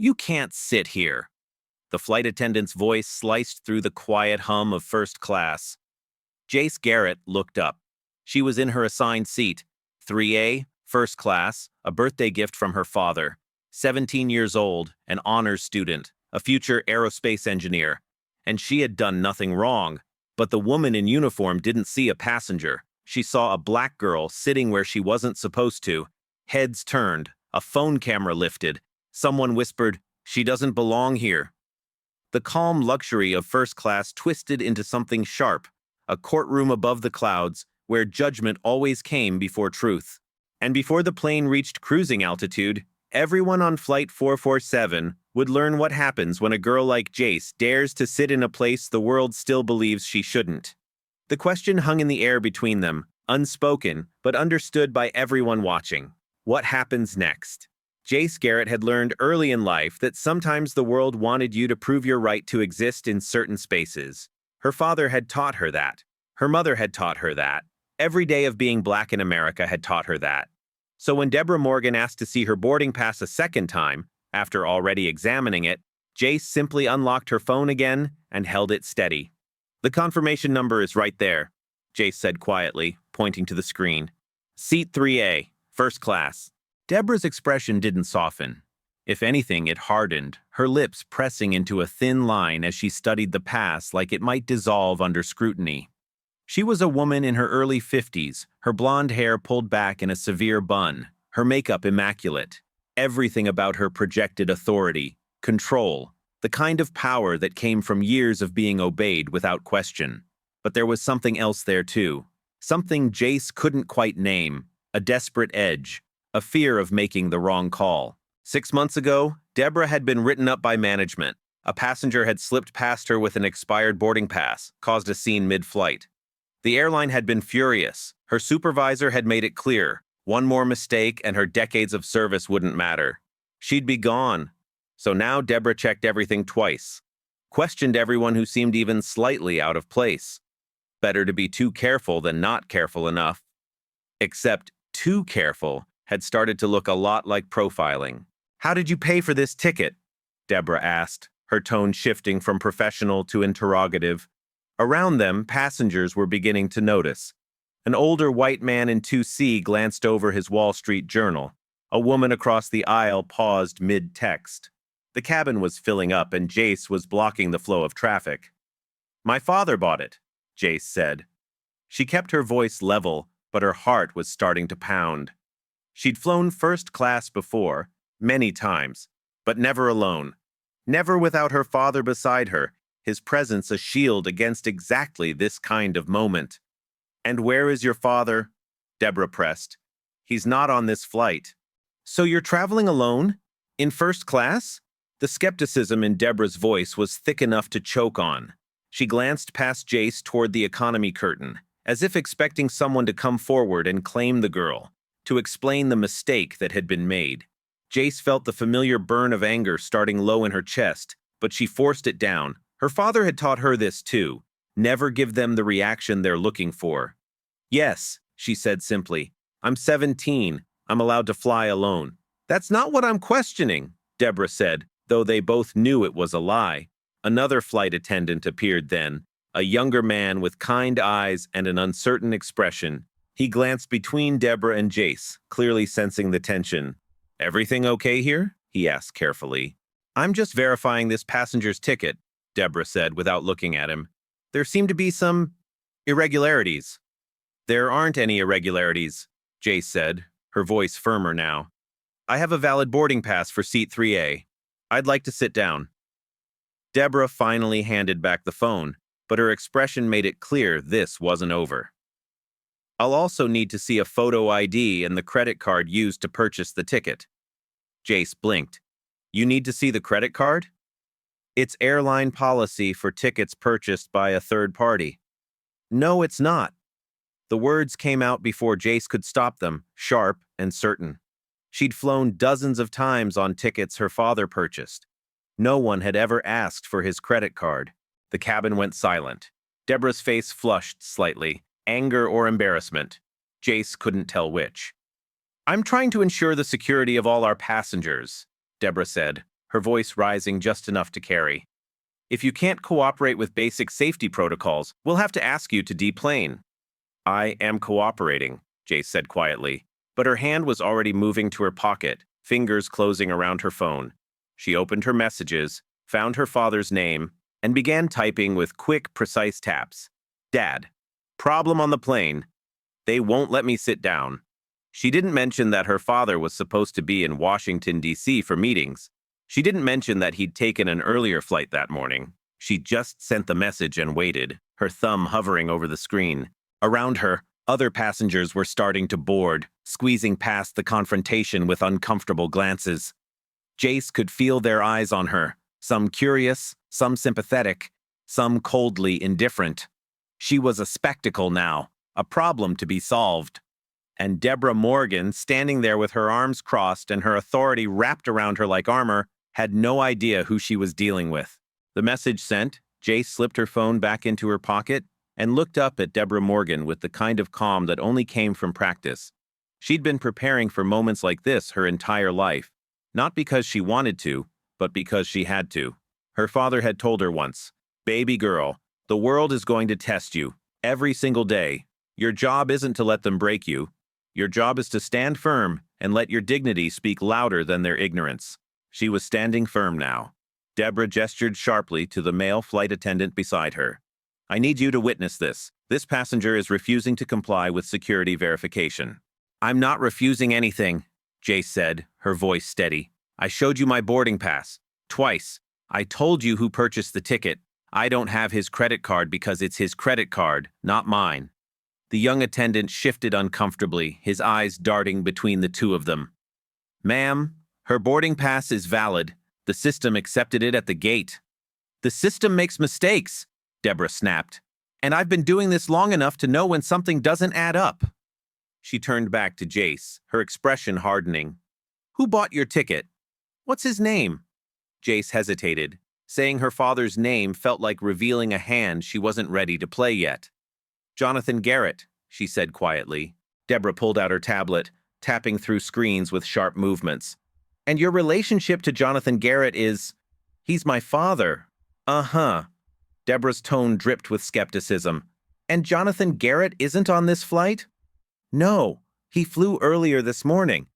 You can't sit here. The flight attendant's voice sliced through the quiet hum of first class. Jace Garrett looked up. She was in her assigned seat, 3A, first class, a birthday gift from her father. 17 years old, an honors student, a future aerospace engineer. And she had done nothing wrong. But the woman in uniform didn't see a passenger. She saw a black girl sitting where she wasn't supposed to. Heads turned, a phone camera lifted. Someone whispered, "She doesn't belong here." The calm luxury of first class twisted into something sharp, a courtroom above the clouds where judgment always came before truth. And before the plane reached cruising altitude, everyone on Flight 447 would learn what happens when a girl like Jace dares to sit in a place the world still believes she shouldn't. The question hung in the air between them, unspoken but understood by everyone watching. What happens next? Jace Garrett had learned early in life that sometimes the world wanted you to prove your right to exist in certain spaces. Her father had taught her that. Her mother had taught her that. Every day of being black in America had taught her that. So when Deborah Morgan asked to see her boarding pass a second time, after already examining it, Jace simply unlocked her phone again and held it steady. "The confirmation number is right there," Jace said quietly, pointing to the screen. "Seat 3A, first class." Deborah's expression didn't soften. If anything, it hardened, her lips pressing into a thin line as she studied the pass like it might dissolve under scrutiny. She was a woman in her early 50s, her blonde hair pulled back in a severe bun, her makeup immaculate. Everything about her projected authority, control, the kind of power that came from years of being obeyed without question. But there was something else there too, something Jace couldn't quite name, a desperate edge, a fear of making the wrong call. 6 months ago, Deborah had been written up by management. A passenger had slipped past her with an expired boarding pass, caused a scene mid-flight. The airline had been furious. Her supervisor had made it clear, one more mistake and her decades of service wouldn't matter. She'd be gone. So now Deborah checked everything twice, questioned everyone who seemed even slightly out of place. Better to be too careful than not careful enough. Except too careful had started to look a lot like profiling. "How did you pay for this ticket?" Deborah asked, her tone shifting from professional to interrogative. Around them, passengers were beginning to notice. An older white man in 2C glanced over his Wall Street Journal. A woman across the aisle paused mid-text. The cabin was filling up and Jace was blocking the flow of traffic. "My father bought it," Jace said. She kept her voice level, but her heart was starting to pound. She'd flown first class before, many times, but never alone. Never without her father beside her, his presence a shield against exactly this kind of moment. "And where is your father?" Deborah pressed. "He's not on this flight." "So you're traveling alone? In first class?" The skepticism in Deborah's voice was thick enough to choke on. She glanced past Jace toward the economy curtain, as if expecting someone to come forward and claim the girl, to explain the mistake that had been made. Jace felt the familiar burn of anger starting low in her chest, but she forced it down. Her father had taught her this too. Never give them the reaction they're looking for. "Yes," she said simply. "I'm 17. I'm allowed to fly alone." "That's not what I'm questioning," Deborah said, though they both knew it was a lie. Another flight attendant appeared then, a younger man with kind eyes and an uncertain expression. He glanced between Deborah and Jace, clearly sensing the tension. "Everything okay here?" he asked carefully. "I'm just verifying this passenger's ticket," Deborah said without looking at him. "There seem to be some irregularities." "There aren't any irregularities," Jace said, her voice firmer now. "I have a valid boarding pass for seat 3A. I'd like to sit down." Deborah finally handed back the phone, but her expression made it clear this wasn't over. "I'll also need to see a photo ID and the credit card used to purchase the ticket." Jace blinked. "You need to see the credit card?" "It's airline policy for tickets purchased by a third party." "No, it's not." The words came out before Jace could stop them, sharp and certain. She'd flown dozens of times on tickets her father purchased. No one had ever asked for his credit card. The cabin went silent. Deborah's face flushed slightly, anger or embarrassment. Jace couldn't tell which. "I'm trying to ensure the security of all our passengers," Deborah said, her voice rising just enough to carry. "If you can't cooperate with basic safety protocols, we'll have to ask you to deplane." "I am cooperating," Jace said quietly, but her hand was already moving to her pocket, fingers closing around her phone. She opened her messages, found her father's name, and began typing with quick, precise taps. "Dad. Problem on the plane. They won't let me sit down." She didn't mention that her father was supposed to be in Washington, D.C. for meetings. She didn't mention that he'd taken an earlier flight that morning. She just sent the message and waited, her thumb hovering over the screen. Around her, other passengers were starting to board, squeezing past the confrontation with uncomfortable glances. Jace could feel their eyes on her, some curious, some sympathetic, some coldly indifferent. She was a spectacle now, a problem to be solved. And Deborah Morgan, standing there with her arms crossed and her authority wrapped around her like armor, had no idea who she was dealing with. The message sent, Jace slipped her phone back into her pocket and looked up at Deborah Morgan with the kind of calm that only came from practice. She'd been preparing for moments like this her entire life, not because she wanted to, but because she had to. Her father had told her once, "Baby girl, the world is going to test you, every single day. Your job isn't to let them break you. Your job is to stand firm and let your dignity speak louder than their ignorance." She was standing firm now. Deborah gestured sharply to the male flight attendant beside her. "I need you to witness this. This passenger is refusing to comply with security verification." "I'm not refusing anything," Jace said, her voice steady. "I showed you my boarding pass. Twice. I told you who purchased the ticket. I don't have his credit card because it's his credit card, not mine." The young attendant shifted uncomfortably, his eyes darting between the two of them. "Ma'am, her boarding pass is valid. The system accepted it at the gate." "The system makes mistakes," Deborah snapped. "And I've been doing this long enough to know when something doesn't add up." She turned back to Jace, her expression hardening. "Who bought your ticket? What's his name?" Jace hesitated. Saying her father's name felt like revealing a hand she wasn't ready to play yet. "Jonathan Garrett," she said quietly. Deborah pulled out her tablet, tapping through screens with sharp movements. "And your relationship to Jonathan Garrett is... He's my father." "Uh-huh." Deborah's tone dripped with skepticism. "And Jonathan Garrett isn't on this flight?" "No, he flew earlier this morning.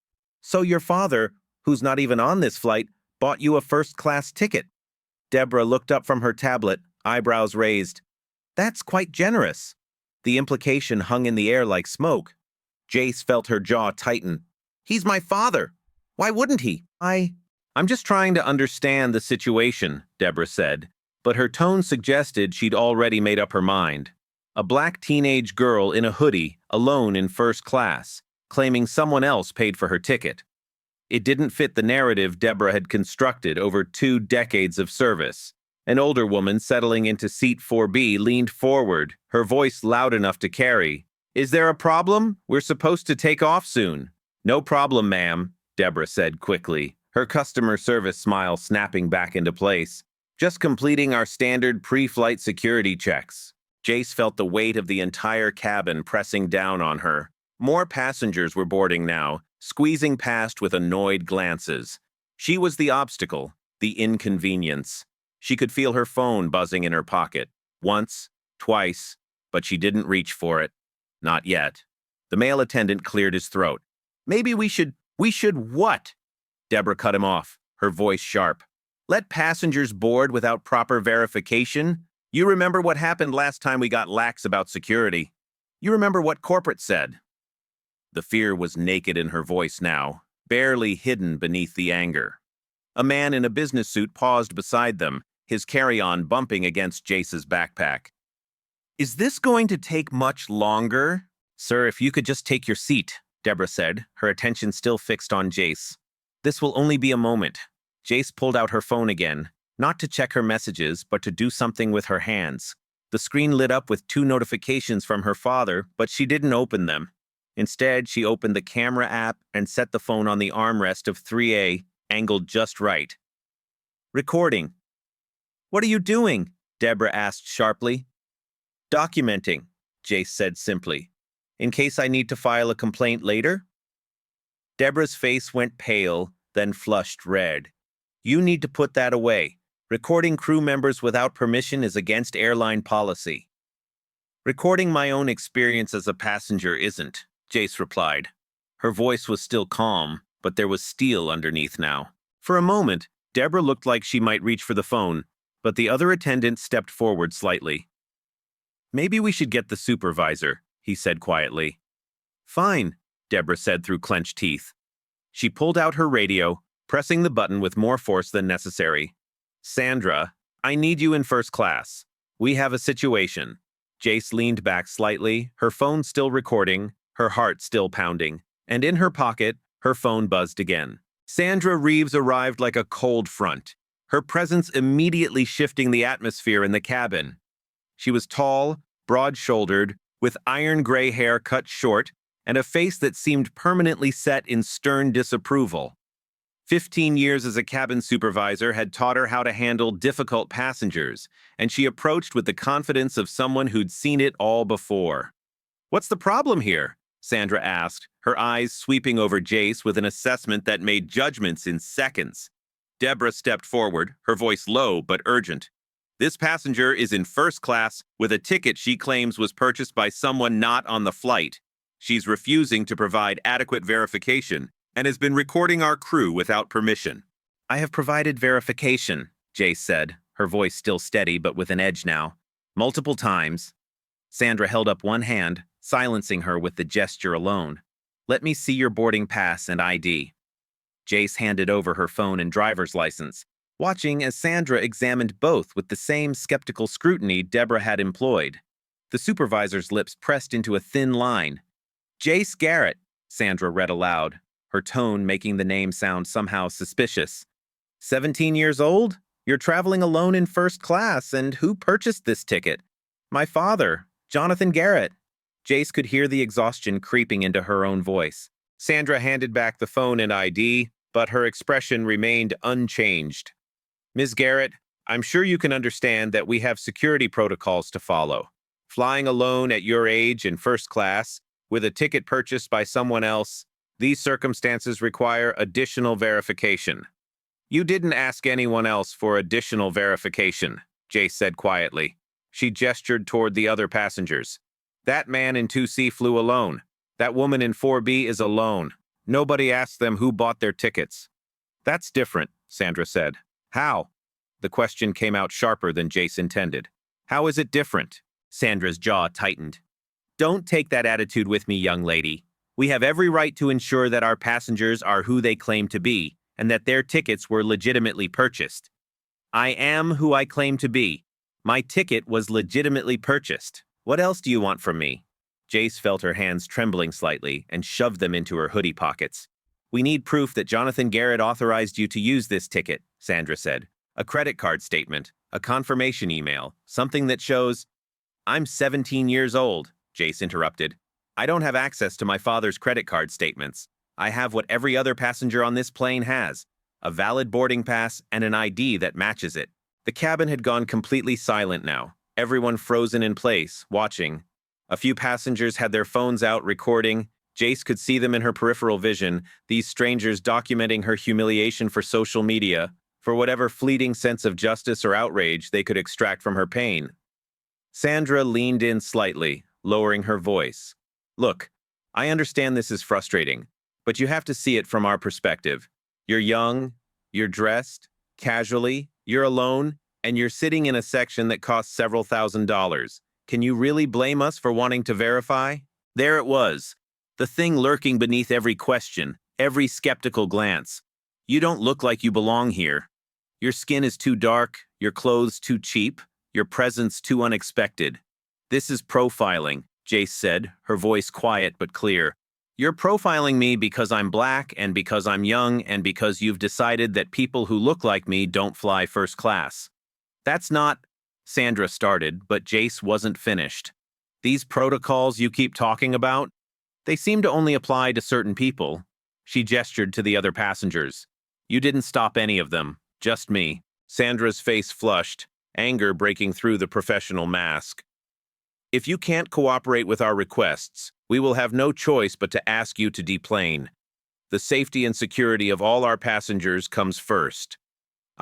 So your father, who's not even on this flight, bought you a first-class ticket." Deborah looked up from her tablet, eyebrows raised. "That's quite generous." The implication hung in the air like smoke. Jace felt her jaw tighten. "He's my father. Why wouldn't he? I'm just trying to understand the situation," Deborah said, but her tone suggested she'd already made up her mind. A black teenage girl in a hoodie, alone in first class, claiming someone else paid for her ticket. It didn't fit the narrative Deborah had constructed over 2 decades of service. An older woman settling into seat 4B leaned forward, her voice loud enough to carry. "Is there a problem? We're supposed to take off soon." "No problem, ma'am," Deborah said quickly, her customer service smile snapping back into place. "Just completing our standard pre-flight security checks." Jace felt the weight of the entire cabin pressing down on her. More passengers were boarding now, squeezing past with annoyed glances. She was the obstacle, the inconvenience. She could feel her phone buzzing in her pocket. Once, twice, but she didn't reach for it. Not yet. The male attendant cleared his throat. "Maybe we should what?" Deborah cut him off, her voice sharp. "Let passengers board without proper verification? You remember what happened last time we got lax about security. You remember what corporate said." The fear was naked in her voice now, barely hidden beneath the anger. A man in a business suit paused beside them, his carry-on bumping against Jace's backpack. "Is this going to take much longer?" "Sir, if you could just take your seat," Deborah said, her attention still fixed on Jace. "This will only be a moment." Jace pulled out her phone again, not to check her messages, but to do something with her hands. The screen lit up with 2 notifications from her father, but she didn't open them. Instead, she opened the camera app and set the phone on the armrest of 3A, angled just right. "Recording." "What are you doing?" Deborah asked sharply. "Documenting," Jace said simply. "In case I need to file a complaint later?" Deborah's face went pale, then flushed red. You need to put that away. Recording crew members without permission is against airline policy. Recording my own experience as a passenger isn't, Jace replied. Her voice was still calm, but there was steel underneath now. For a moment, Deborah looked like she might reach for the phone, but the other attendant stepped forward slightly. Maybe we should get the supervisor, he said quietly. Fine, Deborah said through clenched teeth. She pulled out her radio, pressing the button with more force than necessary. Sandra, I need you in first class. We have a situation. Jace leaned back slightly, her phone still recording, her heart still pounding, and in her pocket, her phone buzzed again. Sandra Reeves arrived like a cold front, her presence immediately shifting the atmosphere in the cabin. She was tall, broad-shouldered, with iron gray hair cut short, and a face that seemed permanently set in stern disapproval. 15 years as a cabin supervisor had taught her how to handle difficult passengers, and she approached with the confidence of someone who'd seen it all before. What's the problem here? Sandra asked, her eyes sweeping over Jace with an assessment that made judgments in seconds. Deborah stepped forward, her voice low but urgent. This passenger is in first class with a ticket she claims was purchased by someone not on the flight. She's refusing to provide adequate verification and has been recording our crew without permission. I have provided verification, Jace said, her voice still steady but with an edge now. Multiple times. Sandra held up one hand, silencing her with the gesture alone. Let me see your boarding pass and ID. Jace handed over her phone and driver's license, watching as Sandra examined both with the same skeptical scrutiny Deborah had employed. The supervisor's lips pressed into a thin line. Jace Garrett, Sandra read aloud, her tone making the name sound somehow suspicious. 17 years old? You're traveling alone in first class, and who purchased this ticket? My father, Jonathan Garrett. Jace could hear the exhaustion creeping into her own voice. Sandra handed back the phone and ID, but her expression remained unchanged. Ms. Garrett, I'm sure you can understand that we have security protocols to follow. Flying alone at your age in first class, with a ticket purchased by someone else, these circumstances require additional verification. You didn't ask anyone else for additional verification, Jace said quietly. She gestured toward the other passengers. That man in 2C flew alone. That woman in 4B is alone. Nobody asked them who bought their tickets. That's different, Sandra said. How? The question came out sharper than Jace intended. How is it different? Sandra's jaw tightened. Don't take that attitude with me, young lady. We have every right to ensure that our passengers are who they claim to be, and that their tickets were legitimately purchased. I am who I claim to be. My ticket was legitimately purchased. What else do you want from me? Jace felt her hands trembling slightly and shoved them into her hoodie pockets. We need proof that Jonathan Garrett authorized you to use this ticket, Sandra said. A credit card statement, a confirmation email, something that shows... I'm 17 years old, Jace interrupted. I don't have access to my father's credit card statements. I have what every other passenger on this plane has, a valid boarding pass and an ID that matches it. The cabin had gone completely silent now, everyone frozen in place, watching. A few passengers had their phones out recording. Jace could see them in her peripheral vision, these strangers documenting her humiliation for social media, for whatever fleeting sense of justice or outrage they could extract from her pain. Sandra leaned in slightly, lowering her voice. Look, I understand this is frustrating, but you have to see it from our perspective. You're young, you're dressed, casually, you're alone, and you're sitting in a section that costs several $1,000s. Can you really blame us for wanting to verify? There it was, the thing lurking beneath every question, every skeptical glance. You don't look like you belong here. Your skin is too dark, your clothes too cheap, your presence too unexpected. This is profiling, Jace said, her voice quiet but clear. You're profiling me because I'm black and because I'm young and because you've decided that people who look like me don't fly first class. That's not... Sandra started, but Jace wasn't finished. These protocols you keep talking about, they seem to only apply to certain people. She gestured to the other passengers. You didn't stop any of them, just me. Sandra's face flushed, anger breaking through the professional mask. If you can't cooperate with our requests, we will have no choice but to ask you to deplane. The safety and security of all our passengers comes first.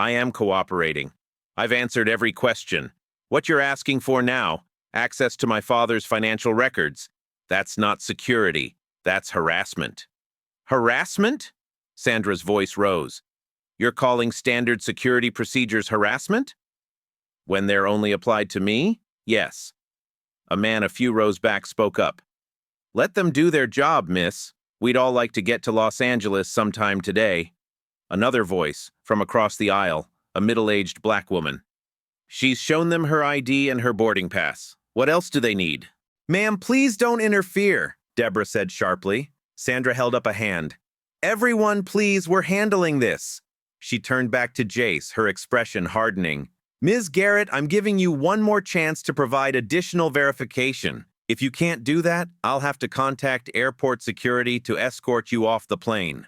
I am cooperating. I've answered every question. What you're asking for now, access to my father's financial records, that's not security. That's harassment. Harassment? Sandra's voice rose. You're calling standard security procedures harassment? When they're only applied to me? Yes. A man a few rows back spoke up. Let them do their job, miss. We'd all like to get to Los Angeles sometime today. Another voice, from across the aisle, a middle-aged black woman. She's shown them her ID and her boarding pass. What else do they need? Ma'am, please don't interfere, Deborah said sharply. Sandra held up a hand. Everyone, please, we're handling this. She turned back to Jace, her expression hardening. Ms. Garrett, I'm giving you one more chance to provide additional verification. If you can't do that, I'll have to contact airport security to escort you off the plane.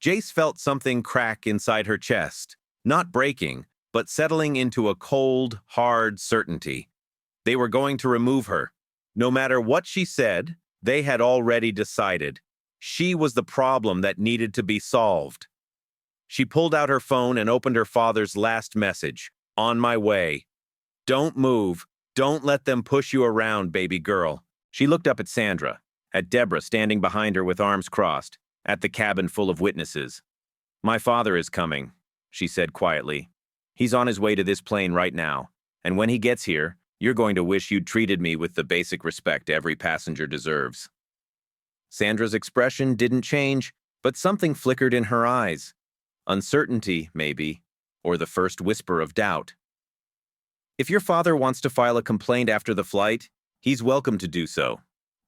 Jace felt something crack inside her chest, not breaking, but settling into a cold, hard certainty. They were going to remove her. No matter what she said, they had already decided. She was the problem that needed to be solved. She pulled out her phone and opened her father's last message. On my way. Don't move. Don't let them push you around, baby girl. She looked up at Sandra, at Deborah standing behind her with arms crossed, at the cabin full of witnesses. My father is coming, she said quietly. He's on his way to this plane right now, and when he gets here, you're going to wish you'd treated me with the basic respect every passenger deserves. Sandra's expression didn't change, but something flickered in her eyes. Uncertainty, maybe, or the first whisper of doubt. If your father wants to file a complaint after the flight, he's welcome to do so.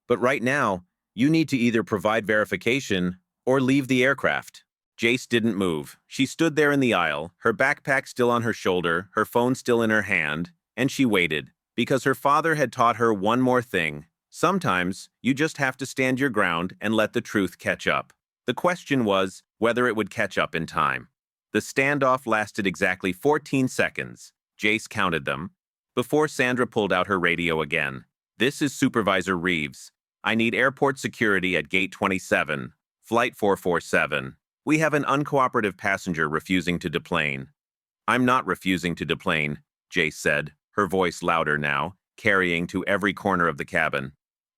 But right now, you need to either provide verification or leave the aircraft. Jace didn't move. She stood there in the aisle, her backpack still on her shoulder, her phone still in her hand, and she waited, because her father had taught her one more thing. Sometimes, you just have to stand your ground and let the truth catch up. The question was whether it would catch up in time. The standoff lasted exactly 14 seconds. Jace counted them, before Sandra pulled out her radio again. This is Supervisor Reeves. I need airport security at Gate 27, Flight 447. We have an uncooperative passenger refusing to deplane. I'm not refusing to deplane, Jace said, her voice louder now, carrying to every corner of the cabin.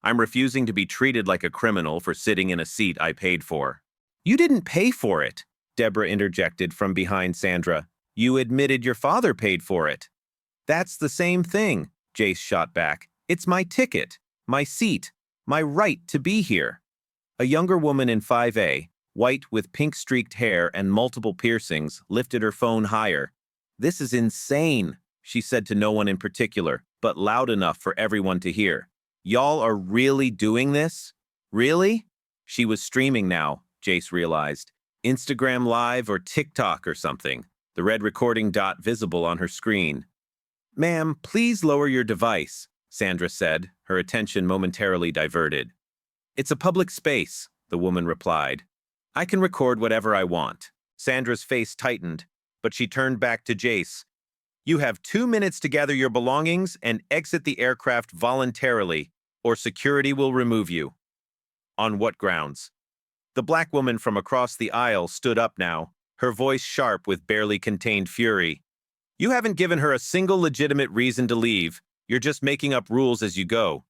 I'm refusing to be treated like a criminal for sitting in a seat I paid for. You didn't pay for it, Deborah interjected from behind Sandra. You admitted your father paid for it. That's the same thing, Jace shot back. It's my ticket, my seat, my right to be here. A younger woman in 5A, white with pink-streaked hair and multiple piercings, lifted her phone higher. This is insane, she said to no one in particular, but loud enough for everyone to hear. Y'all are really doing this? Really? She was streaming now, Jace realized. Instagram Live or TikTok or something, the red recording dot visible on her screen. Ma'am, please lower your device, Sandra said, her attention momentarily diverted. It's a public space, the woman replied. I can record whatever I want. Sandra's face tightened, but she turned back to Jace. You have 2 minutes to gather your belongings and exit the aircraft voluntarily, or security will remove you. On what grounds? The black woman from across the aisle stood up now, her voice sharp with barely contained fury. You haven't given her a single legitimate reason to leave. You're just making up rules as you go.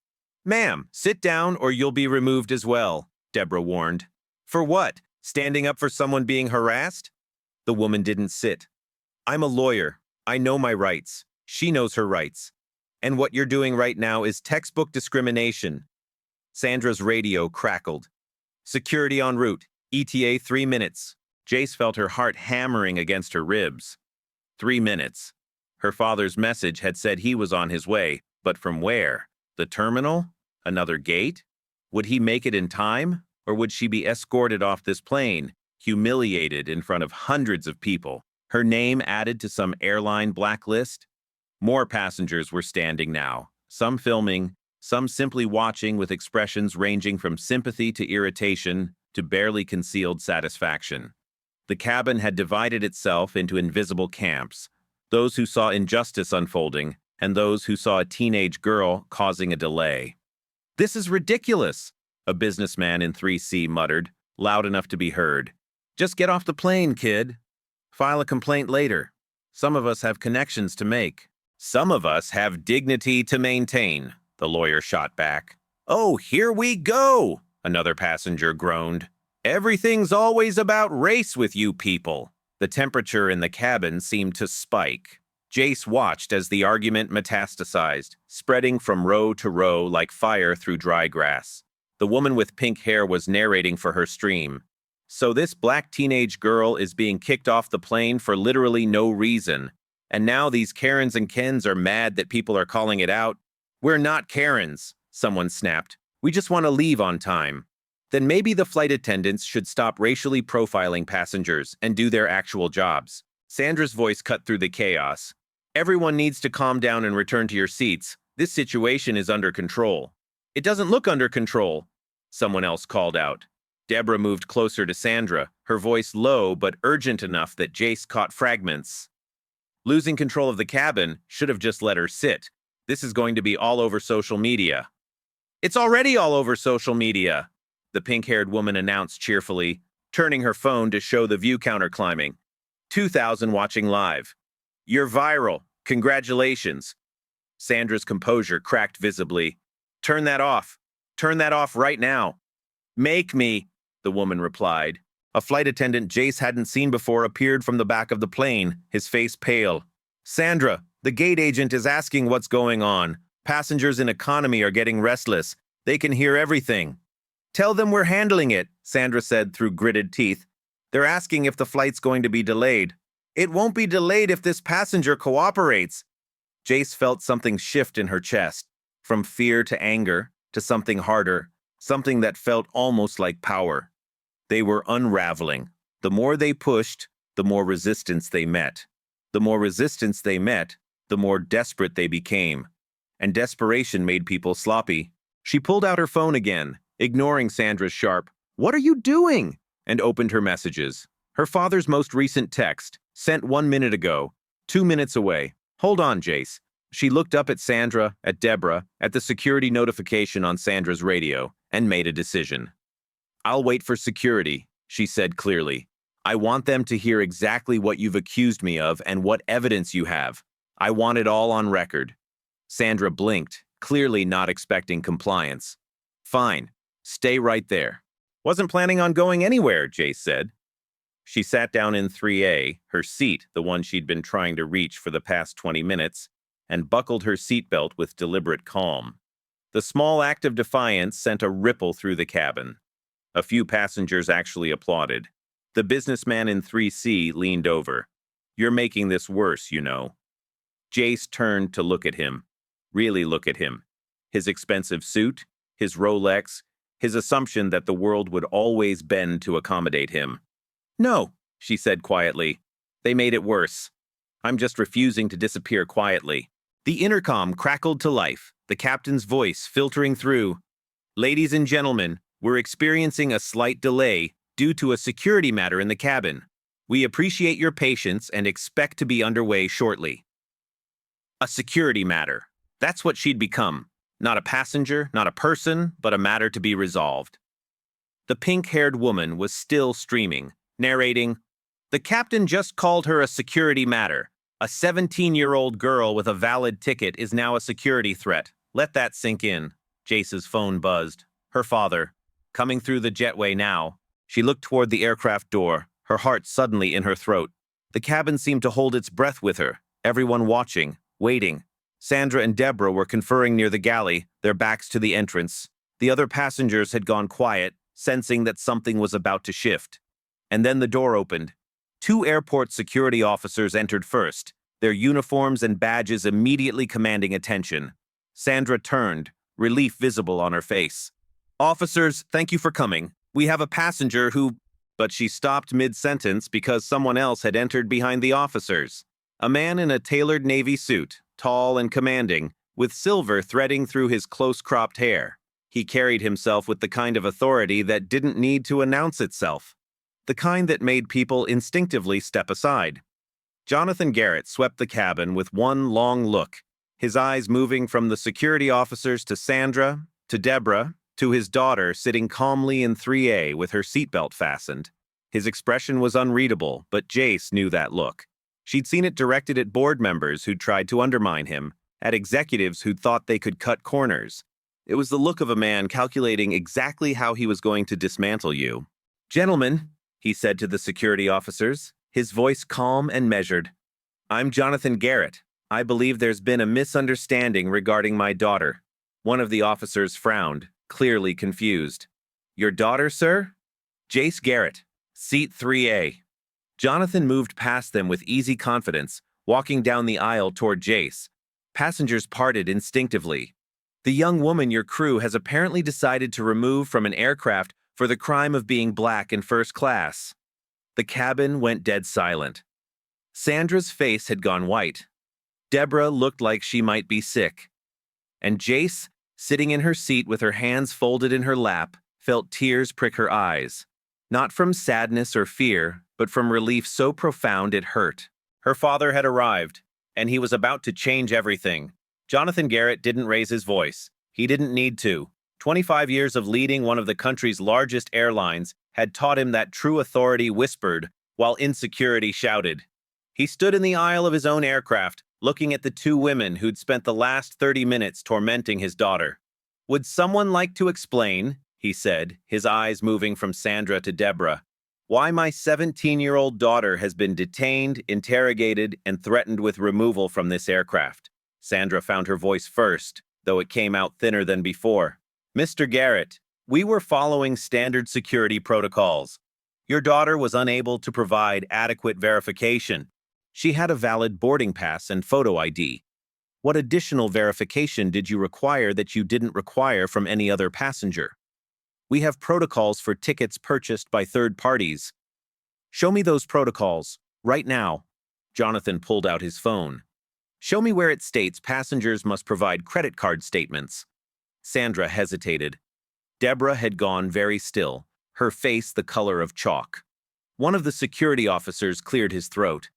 Ma'am, sit down or you'll be removed as well, Deborah warned. For what? Standing up for someone being harassed? The woman didn't sit. I'm a lawyer. I know my rights. She knows her rights. And what you're doing right now is textbook discrimination. Sandra's radio crackled. Security en route. ETA 3 minutes. Jace felt her heart hammering against her ribs. 3 minutes. Her father's message had said he was on his way, but from where? The terminal? Another gate? Would he make it in time? Or would she be escorted off this plane, humiliated in front of hundreds of people, her name added to some airline blacklist? More passengers were standing now, some filming, some simply watching with expressions ranging from sympathy to irritation to barely concealed satisfaction. The cabin had divided itself into invisible camps, those who saw injustice unfolding and those who saw a teenage girl causing a delay. This is ridiculous, a businessman in 3C muttered, loud enough to be heard. Just get off the plane, kid. File a complaint later. Some of us have connections to make. Some of us have dignity to maintain, the lawyer shot back. Oh, here we go, another passenger groaned. Everything's always about race with you people. The temperature in the cabin seemed to spike. Jace watched as the argument metastasized, spreading from row to row like fire through dry grass. The woman with pink hair was narrating for her stream. So this black teenage girl is being kicked off the plane for literally no reason. And now these Karens and Kens are mad that people are calling it out. We're not Karens, someone snapped. We just want to leave on time. Then maybe the flight attendants should stop racially profiling passengers and do their actual jobs. Sandra's voice cut through the chaos. Everyone needs to calm down and return to your seats. This situation is under control. It doesn't look under control, someone else called out. Deborah moved closer to Sandra, her voice low but urgent enough that Jace caught fragments. Losing control of the cabin should have just let her sit. This is going to be all over social media. It's already all over social media, the pink-haired woman announced cheerfully, turning her phone to show the view counter climbing. 2,000 watching live. You're viral. Congratulations. Sandra's composure cracked visibly. Turn that off. Turn that off right now. Make me, the woman replied. A flight attendant Jace hadn't seen before appeared from the back of the plane, his face pale. Sandra, the gate agent is asking what's going on. Passengers in economy are getting restless. They can hear everything. Tell them we're handling it, Sandra said through gritted teeth. They're asking if the flight's going to be delayed. It won't be delayed if this passenger cooperates. Jace felt something shift in her chest, from fear to anger to something harder, something that felt almost like power. They were unraveling. The more they pushed, the more resistance they met. The more resistance they met, the more desperate they became. And desperation made people sloppy. She pulled out her phone again, ignoring Sandra's sharp, "What are you doing?" and opened her messages. Her father's most recent text, sent 1 minute ago, 2 minutes away. Hold on, Jace. She looked up at Sandra, at Deborah, at the security notification on Sandra's radio, and made a decision. I'll wait for security, she said clearly. I want them to hear exactly what you've accused me of and what evidence you have. I want it all on record. Sandra blinked, clearly not expecting compliance. Fine. Stay right there. Wasn't planning on going anywhere, Jace said. She sat down in 3A, her seat, the one she'd been trying to reach for the past 20 minutes, and buckled her seatbelt with deliberate calm. The small act of defiance sent a ripple through the cabin. A few passengers actually applauded. The businessman in 3C leaned over. You're making this worse, you know. Jace turned to look at him. Really look at him. His expensive suit, his Rolex, his assumption that the world would always bend to accommodate him. No, she said quietly. They made it worse. I'm just refusing to disappear quietly. The intercom crackled to life, the captain's voice filtering through. Ladies and gentlemen, we're experiencing a slight delay due to a security matter in the cabin. We appreciate your patience and expect to be underway shortly. A security matter. That's what she'd become. Not a passenger, not a person, but a matter to be resolved. The pink-haired woman was still streaming, narrating, "The captain just called her a security matter. A 17-year-old girl with a valid ticket is now a security threat. Let that sink in." Jace's phone buzzed. Her father. Coming through the jetway now. She looked toward the aircraft door, her heart suddenly in her throat. The cabin seemed to hold its breath with her, everyone watching, waiting. Sandra and Deborah were conferring near the galley, their backs to the entrance. The other passengers had gone quiet, sensing that something was about to shift. And then the door opened. 2 airport security officers entered first, their uniforms and badges immediately commanding attention. Sandra turned, relief visible on her face. "Officers, thank you for coming. We have a passenger who—" But she stopped mid-sentence because someone else had entered behind the officers. A man in a tailored navy suit, tall and commanding, with silver threading through his close-cropped hair. He carried himself with the kind of authority that didn't need to announce itself. The kind that made people instinctively step aside. Jonathan Garrett swept the cabin with one long look, his eyes moving from the security officers to Sandra, to Deborah, to his daughter sitting calmly in 3A with her seatbelt fastened. His expression was unreadable, but Jace knew that look. She'd seen it directed at board members who'd tried to undermine him, at executives who'd thought they could cut corners. It was the look of a man calculating exactly how he was going to dismantle you. "Gentlemen," he said to the security officers, his voice calm and measured, "I'm Jonathan Garrett. I believe there's been a misunderstanding regarding my daughter." One of the officers frowned, clearly confused. "Your daughter, sir?" "Jace Garrett, seat 3A. Jonathan moved past them with easy confidence, walking down the aisle toward Jace. Passengers parted instinctively. "The young woman your crew has apparently decided to remove from an aircraft for the crime of being black in first class." The cabin went dead silent. Sandra's face had gone white. Deborah looked like she might be sick. And Jace, sitting in her seat with her hands folded in her lap, felt tears prick her eyes. Not from sadness or fear, but from relief so profound it hurt. Her father had arrived, and he was about to change everything. Jonathan Garrett didn't raise his voice. He didn't need to. 25 years of leading one of the country's largest airlines had taught him that true authority whispered, while insecurity shouted. He stood in the aisle of his own aircraft, looking at the two women who'd spent the last 30 minutes tormenting his daughter. "Would someone like to explain," he said, his eyes moving from Sandra to Deborah, "why my 17-year-old daughter has been detained, interrogated, and threatened with removal from this aircraft?" Sandra found her voice first, though it came out thinner than before. "Mr. Garrett, we were following standard security protocols. Your daughter was unable to provide adequate verification. She had a valid boarding pass and photo ID. What additional verification did you require that you didn't require from any other passenger? We have protocols for tickets purchased by third parties. Show me those protocols, right now." Jonathan pulled out his phone. "Show me where it states passengers must provide credit card statements." Sandra hesitated. Deborah had gone very still, her face the color of chalk. One of the security officers cleared his throat.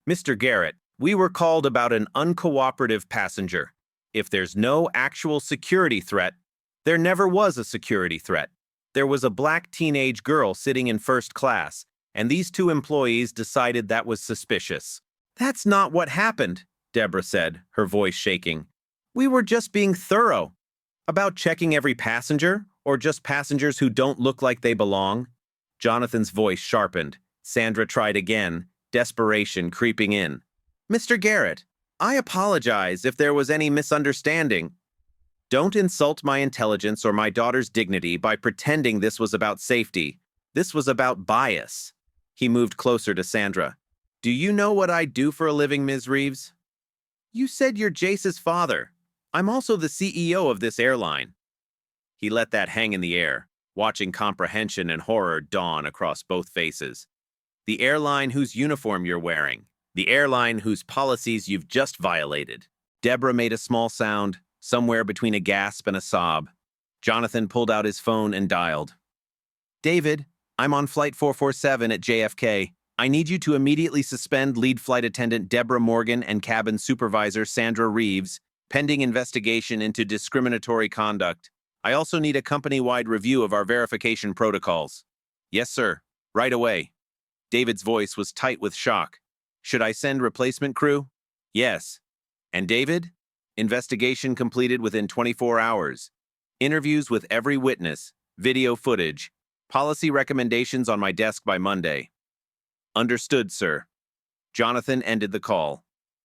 "Mr. Garrett, we were called about an uncooperative passenger. If there's no actual security threat, there never was a security threat. There was a black teenage girl sitting in first class, and these two employees decided that was suspicious." "That's not what happened," Deborah said, her voice shaking. "We were just being thorough. About checking every passenger, or just passengers who don't look like they belong?" Jonathan's voice sharpened. Sandra tried again, desperation creeping in. "Mr. Garrett, I apologize if there was any misunderstanding. Don't insult my intelligence or my daughter's dignity by pretending this was about safety. This was about bias." He moved closer to Sandra. "Do you know what I do for a living, Ms. Reeves?" "You said you're Jace's father. I'm also the CEO of this airline." He let that hang in the air, watching comprehension and horror dawn across both faces. "The airline whose uniform you're wearing. The airline whose policies you've just violated." Deborah made a small sound, somewhere between a gasp and a sob. Jonathan pulled out his phone and dialed. "David, I'm on Flight 447 at JFK. I need you to immediately suspend lead flight attendant Deborah Morgan and cabin supervisor Sandra Reeves, pending investigation into discriminatory conduct. I also need a company-wide review of our verification protocols." "Yes, sir. Right away." David's voice was tight with shock. "Should I send replacement crew?" "Yes." "And David?" "Investigation completed within 24 hours. Interviews with every witness, video footage. Policy recommendations on my desk by Monday." "Understood, sir." Jonathan ended the call.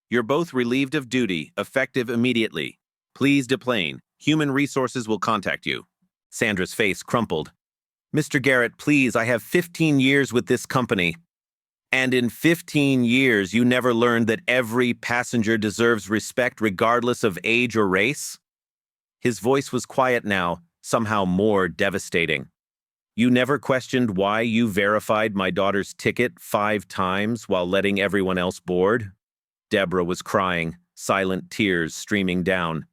"You're both relieved of duty, effective immediately. Please deplane. Human Resources will contact you." Sandra's face crumpled. "Mr. Garrett, please, I have 15 years with this company. And in 15 years, you never learned that every passenger deserves respect regardless of age or race?" His voice was quiet now, somehow more devastating. "You never questioned why you verified my daughter's ticket 5 times while letting everyone else board?" Deborah was crying, silent tears streaming down.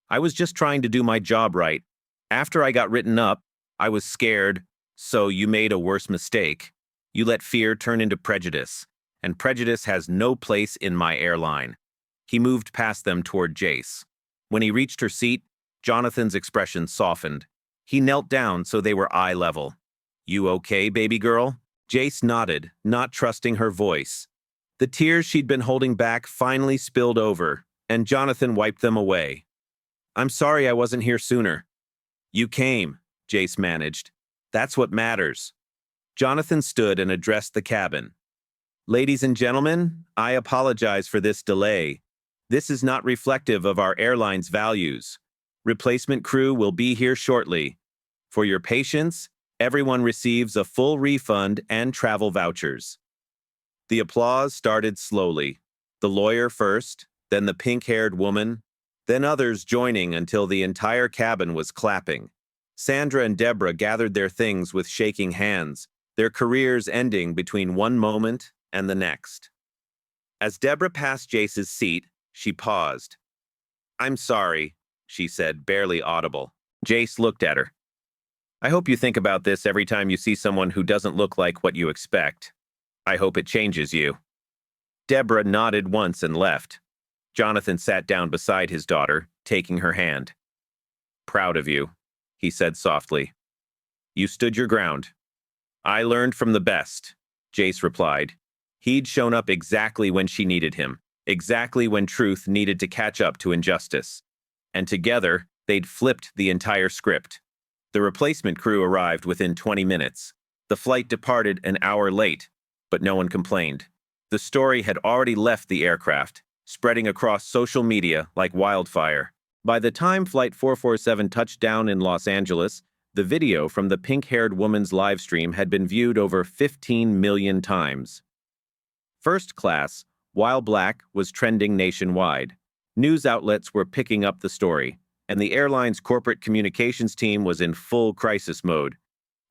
"I was just trying to do my job right. After I got written up, I was scared, so you made a worse mistake. You let fear turn into prejudice, and prejudice has no place in my airline." He moved past them toward Jace. When he reached her seat, Jonathan's expression softened. He knelt down so they were eye level. "You okay, baby girl?" Jace nodded, not trusting her voice. The tears she'd been holding back finally spilled over, and Jonathan wiped them away. "I'm sorry I wasn't here sooner." "You came," Jace managed. "That's what matters." Jonathan stood and addressed the cabin. "Ladies and gentlemen, I apologize for this delay. This is not reflective of our airline's values. Replacement crew will be here shortly. For your patience, everyone receives a full refund and travel vouchers." The applause started slowly. The lawyer first, then the pink-haired woman, then others joining until the entire cabin was clapping. Sandra and Deborah gathered their things with shaking hands, their careers ending between one moment and the next. As Deborah passed Jace's seat, she paused. "I'm sorry," she said, barely audible. Jace looked at her. "I hope you think about this every time you see someone who doesn't look like what you expect. I hope it changes you." Deborah nodded once and left. Jonathan sat down beside his daughter, taking her hand. "Proud of you," he said softly. "You stood your ground." "I learned from the best," Jace replied. He'd shown up exactly when she needed him, exactly when truth needed to catch up to injustice. And together, they'd flipped the entire script. The replacement crew arrived within 20 minutes. The flight departed an hour late, but no one complained. The story had already left the aircraft, spreading across social media like wildfire. By the time Flight 447 touched down in Los Angeles, the video from the pink-haired woman's livestream had been viewed over 15 million times. First class, while black, was trending nationwide. News outlets were picking up the story, and the airline's corporate communications team was in full crisis mode.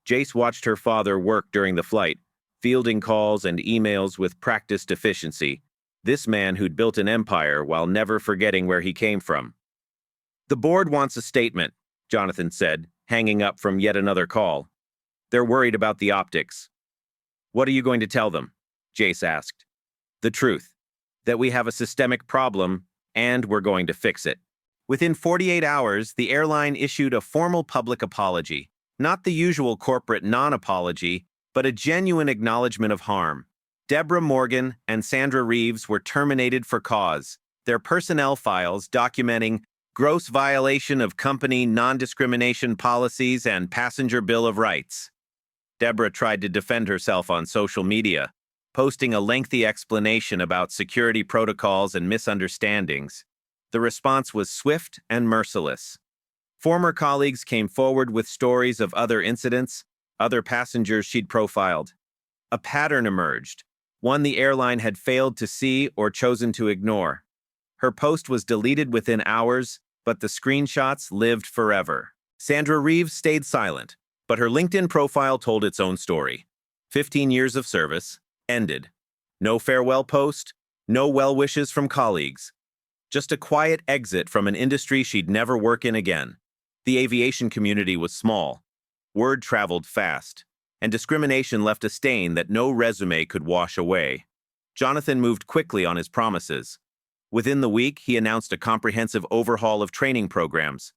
Jace watched her father work during the flight, fielding calls and emails with practiced efficiency. This man who'd built an empire while never forgetting where he came from. "The board wants a statement," Jonathan said, hanging up from yet another call. "They're worried about the optics." "What are you going to tell them?" Jace asked. "The truth. That we have a systemic problem, and we're going to fix it." Within 48 hours, the airline issued a formal public apology. Not the usual corporate non-apology, but a genuine acknowledgement of harm. Deborah Morgan and Sandra Reeves were terminated for cause, their personnel files documenting gross violation of company non-discrimination policies and passenger Bill of Rights. Deborah tried to defend herself on social media, posting a lengthy explanation about security protocols and misunderstandings. The response was swift and merciless. Former colleagues came forward with stories of other incidents, other passengers she'd profiled. A pattern emerged, one the airline had failed to see or chosen to ignore. Her post was deleted within hours, but the screenshots lived forever. Sandra Reeves stayed silent, but her LinkedIn profile told its own story. 15 years of service, ended. No farewell post, no well wishes from colleagues. Just a quiet exit from an industry she'd never work in again. The aviation community was small. Word traveled fast, and discrimination left a stain that no resume could wash away. Jonathan moved quickly on his promises. Within the week, he announced a comprehensive overhaul of training programs.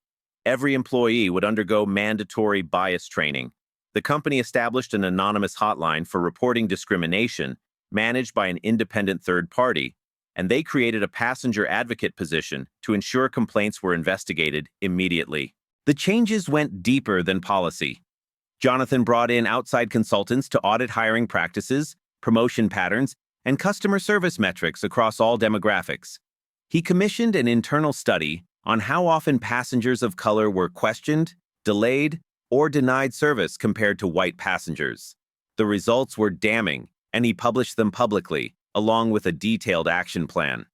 Every employee would undergo mandatory bias training. The company established an anonymous hotline for reporting discrimination, managed by an independent third party, and they created a passenger advocate position to ensure complaints were investigated immediately. The changes went deeper than policy. Jonathan brought in outside consultants to audit hiring practices, promotion patterns, and customer service metrics across all demographics. He commissioned an internal study on how often passengers of color were questioned, delayed, or denied service compared to white passengers. The results were damning, and he published them publicly, along with a detailed action plan.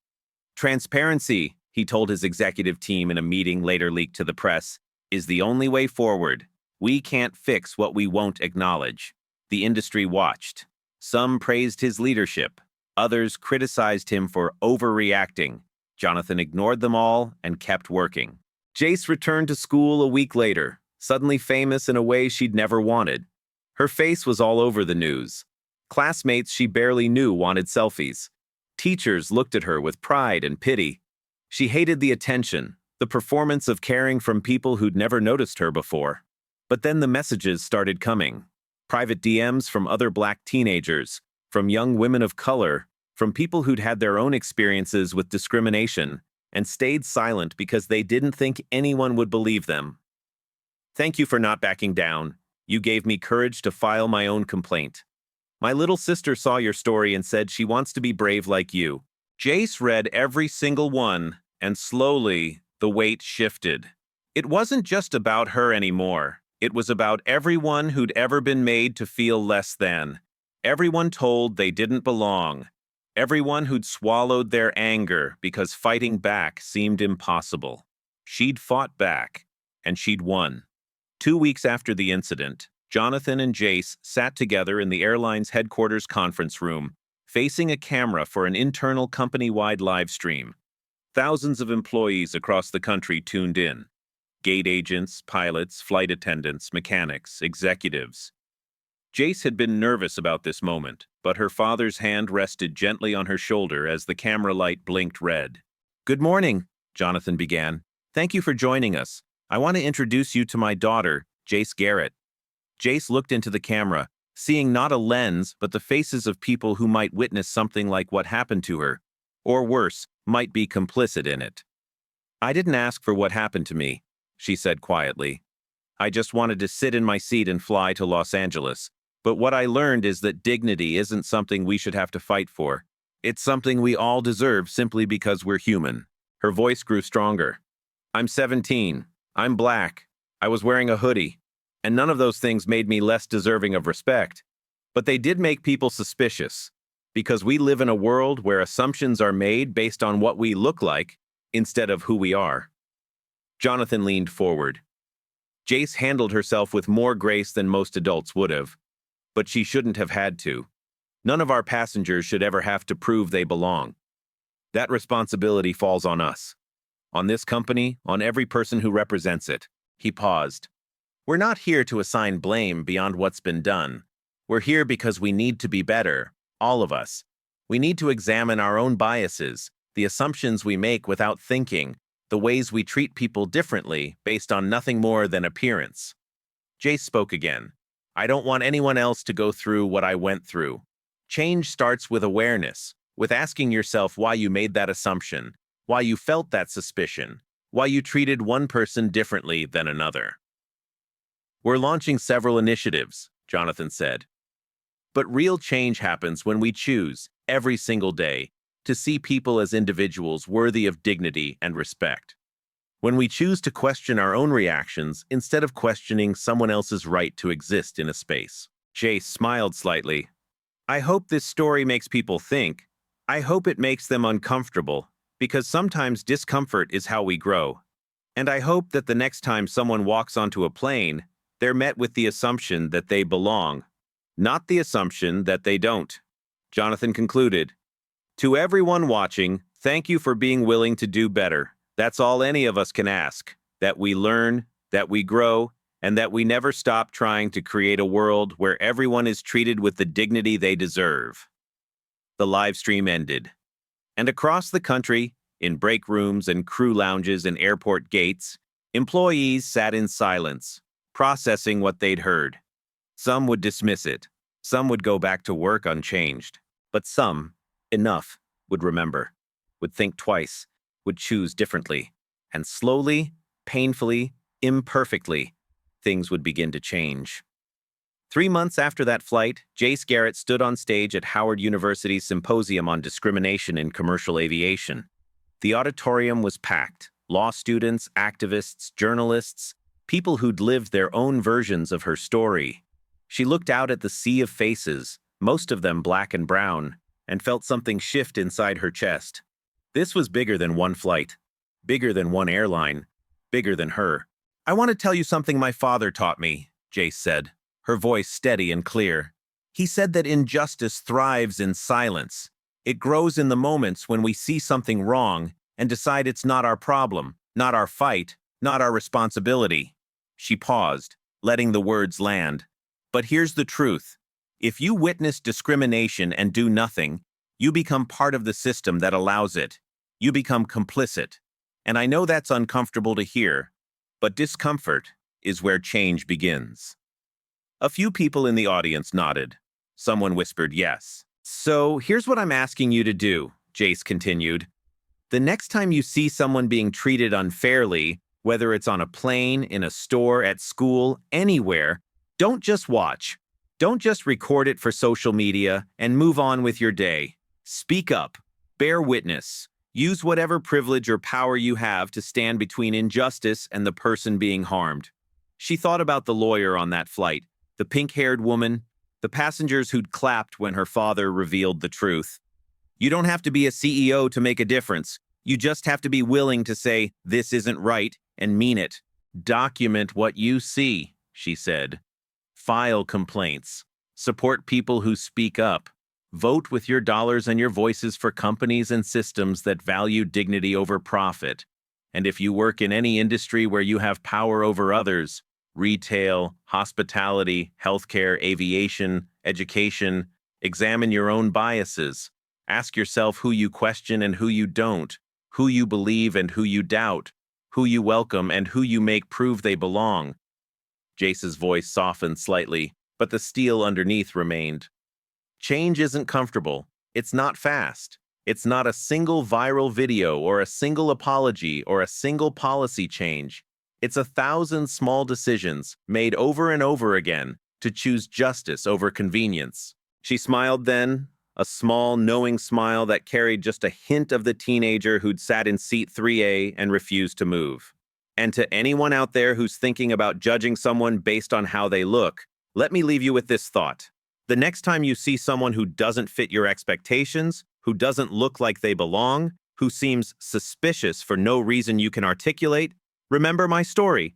"Transparency," he told his executive team in a meeting later leaked to the press, "is the only way forward. We can't fix what we won't acknowledge." The industry watched. Some praised his leadership. Others criticized him for overreacting. Jonathan ignored them all and kept working. Jace returned to school a week later, suddenly famous in a way she'd never wanted. Her face was all over the news. Classmates she barely knew wanted selfies. Teachers looked at her with pride and pity. She hated the attention, the performance of caring from people who'd never noticed her before. But then the messages started coming. Private DMs from other black teenagers, from young women of color, from people who'd had their own experiences with discrimination and stayed silent because they didn't think anyone would believe them. Thank you for not backing down. You gave me courage to file my own complaint. My little sister saw your story and said she wants to be brave like you. Jace read every single one, and slowly, the weight shifted. It wasn't just about her anymore. It was about everyone who'd ever been made to feel less than. Everyone told they didn't belong. Everyone who'd swallowed their anger because fighting back seemed impossible. She'd fought back, and she'd won. 2 weeks after the incident, Jonathan and Jace sat together in the airline's headquarters conference room, facing a camera for an internal company-wide live stream. Thousands of employees across the country tuned in. Gate agents, pilots, flight attendants, mechanics, executives. Jace had been nervous about this moment, but her father's hand rested gently on her shoulder as the camera light blinked red. "Good morning," Jonathan began. "Thank you for joining us. I want to introduce you to my daughter, Jace Garrett." Jace looked into the camera, seeing not a lens but the faces of people who might witness something like what happened to her, or worse, might be complicit in it. "I didn't ask for what happened to me," she said quietly. "I just wanted to sit in my seat and fly to Los Angeles. But what I learned is that dignity isn't something we should have to fight for. It's something we all deserve simply because we're human." Her voice grew stronger. "I'm 17. I'm black. I was wearing a hoodie. And none of those things made me less deserving of respect. But they did make people suspicious. Because we live in a world where assumptions are made based on what we look like instead of who we are." Jonathan leaned forward. Jace handled herself with more grace than most adults would have. But she shouldn't have had to. None of our passengers should ever have to prove they belong. That responsibility falls on us. On this company, on every person who represents it. He paused. "We're not here to assign blame beyond what's been done. We're here because we need to be better, all of us. We need to examine our own biases, the assumptions we make without thinking, the ways we treat people differently based on nothing more than appearance." Jace spoke again. "I don't want anyone else to go through what I went through. Change starts with awareness, with asking yourself why you made that assumption, why you felt that suspicion, why you treated one person differently than another." "We're launching several initiatives," Jonathan said. "But real change happens when we choose, every single day, to see people as individuals worthy of dignity and respect. When we choose to question our own reactions instead of questioning someone else's right to exist in a space." Jace smiled slightly. "I hope this story makes people think. I hope it makes them uncomfortable, because sometimes discomfort is how we grow. And I hope that the next time someone walks onto a plane, they're met with the assumption that they belong, not the assumption that they don't." Jonathan concluded, "To everyone watching, thank you for being willing to do better. That's all any of us can ask, that we learn, that we grow, and that we never stop trying to create a world where everyone is treated with the dignity they deserve." The live stream ended. And across the country, in break rooms and crew lounges and airport gates, employees sat in silence, processing what they'd heard. Some would dismiss it. Some would go back to work unchanged. But some, enough, would remember, would think twice, would choose differently. And slowly, painfully, imperfectly, things would begin to change. 3 months after that flight, Jace Garrett stood on stage at Howard University's Symposium on Discrimination in Commercial Aviation. The auditorium was packed. Law students, activists, journalists, people who'd lived their own versions of her story. She looked out at the sea of faces, most of them black and brown, and felt something shift inside her chest. This was bigger than one flight, bigger than one airline, bigger than her. "I want to tell you something my father taught me," Jace said, her voice steady and clear. "He said that injustice thrives in silence. It grows in the moments when we see something wrong and decide it's not our problem, not our fight, not our responsibility." She paused, letting the words land. "But here's the truth. If you witness discrimination and do nothing, you become part of the system that allows it. You become complicit. And I know that's uncomfortable to hear, but discomfort is where change begins." A few people in the audience nodded. Someone whispered yes. So here's what I'm asking you to do, Jace continued. The next time you see someone being treated unfairly, whether it's on a plane, in a store, at school, anywhere, don't just watch. Don't just record it for social media and move on with your day. Speak up. Bear witness. Use whatever privilege or power you have to stand between injustice and the person being harmed. She thought about the lawyer on that flight, the pink-haired woman, the passengers who'd clapped when her father revealed the truth. You don't have to be a CEO to make a difference. You just have to be willing to say, "This isn't right," and mean it. Document what you see, she said. File complaints. Support people who speak up. Vote with your dollars and your voices for companies and systems that value dignity over profit. And if you work in any industry where you have power over others, retail, hospitality, healthcare, aviation, education, examine your own biases. Ask yourself who you question and who you don't, who you believe and who you doubt, who you welcome and who you make prove they belong. Jace's voice softened slightly, but the steel underneath remained. Change isn't comfortable. It's not fast. It's not a single viral video or a single apology or a single policy change. It's 1,000 small decisions made over and over again to choose justice over convenience. She smiled then, a small, knowing smile that carried just a hint of the teenager who'd sat in seat 3A and refused to move. And to anyone out there who's thinking about judging someone based on how they look, let me leave you with this thought. The next time you see someone who doesn't fit your expectations, who doesn't look like they belong, who seems suspicious for no reason you can articulate, remember my story.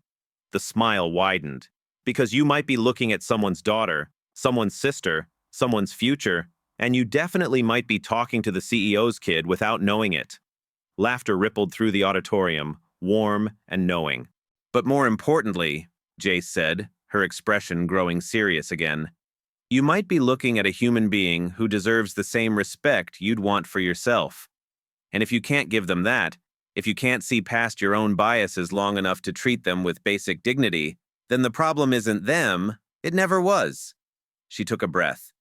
The smile widened, because you might be looking at someone's daughter, someone's sister, someone's future, and you definitely might be talking to the CEO's kid without knowing it. Laughter rippled through the auditorium, warm and knowing. But more importantly, Jace said, her expression growing serious again, you might be looking at a human being who deserves the same respect you'd want for yourself. And if you can't give them that, if you can't see past your own biases long enough to treat them with basic dignity, then the problem isn't them, it never was. She took a breath.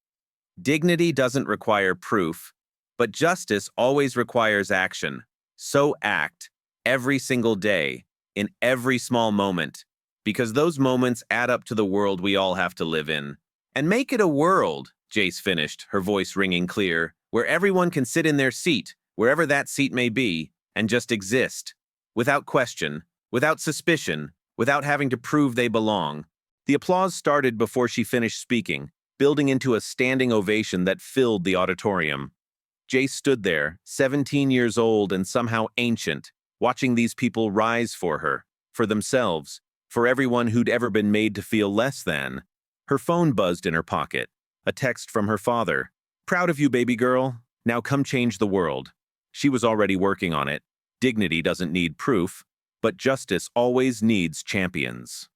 Dignity doesn't require proof, but justice always requires action. So act, every single day, in every small moment, because those moments add up to the world we all have to live in. And make it a world, Jace finished, her voice ringing clear, where everyone can sit in their seat, wherever that seat may be, and just exist, without question, without suspicion, without having to prove they belong. The applause started before she finished speaking, building into a standing ovation that filled the auditorium. Jace stood there, 17 years old and somehow ancient, watching these people rise for her, for themselves, for everyone who'd ever been made to feel less than. Her phone buzzed in her pocket, a text from her father. "Proud of you, baby girl. Now come change the world." She was already working on it. Dignity doesn't need proof, but justice always needs champions.